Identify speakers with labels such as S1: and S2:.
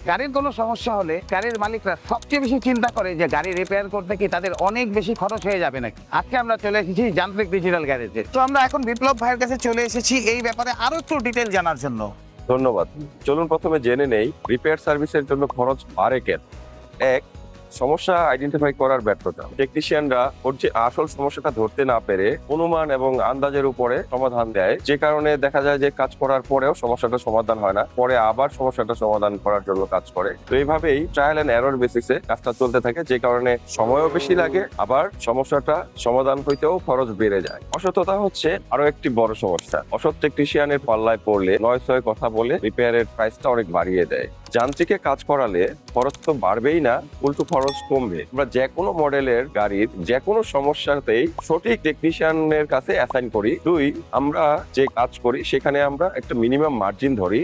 S1: গাড়ির কোনো সমস্যা হলে গাড়ির মালিকরা সবচেয়ে বেশি চিন্তা করে যে গাড়ি রিপেয়ার করতে কি তাদের অনেক বেশি খরচ হয়ে যাবে নাকি। আজকে আমরা চলে এসেছি যান্ত্রিক ডিজিটাল গ্যারেজে। তো আমরা এখন বিপ্লব ভাইয়ের কাছে চলে এসেছি এই ব্যাপারে আরো একটু ডিটেল জানার জন্য।
S2: ধন্যবাদ। চলুন প্রথমে জেনে নেই রিপেয়ার সার্ভিসের জন্য খরচ বাড়ে কেন। এক, সমস্যা আইডেন্টিফাই করার ব্যর্থতা। টেকনিশিয়ানরা ওর যে আসল সমস্যাটা ধরতে না পেরে অনুমান এবং আন্দাজের উপরে সমাধান দেয়, যে কারণে দেখা যায় যে কাজ করার পরেও সমস্যাটা সমাধান হয় না, পরে আবার সমস্যাটা সমাধান করার জন্য কাজ করে। তো এইভাবেই ট্রায়াল এন্ড এরর বেসিসে কাজটা চলতে থাকে, যে কারণে সময়ও বেশি লাগে, আবার সমস্যাটা সমাধান হইতেও খরচ বেড়ে যায়। অসততা হচ্ছে আরো একটি বড় সমস্যা। অসৎ টেকনিশিয়ানের পাল্লায় পড়লে নয় ছয় কথা বলে রিপেয়ারের প্রাইসটা অনেক বাড়িয়ে দেয়। যান্ত্রিকে কাজ করালে খরচ তো বাড়বেই না, উল্টো খরচ কমবে। আমরা যে কোনো মডেলের গাড়ির যে কোনো সমস্যাতেই সঠিক টেকনিশিয়ানের কাছে অ্যাসাইন করি। দুই, আমরা যে কাজ করি সেখানে আমরা একটা মিনিমাম মার্জিন ধরি।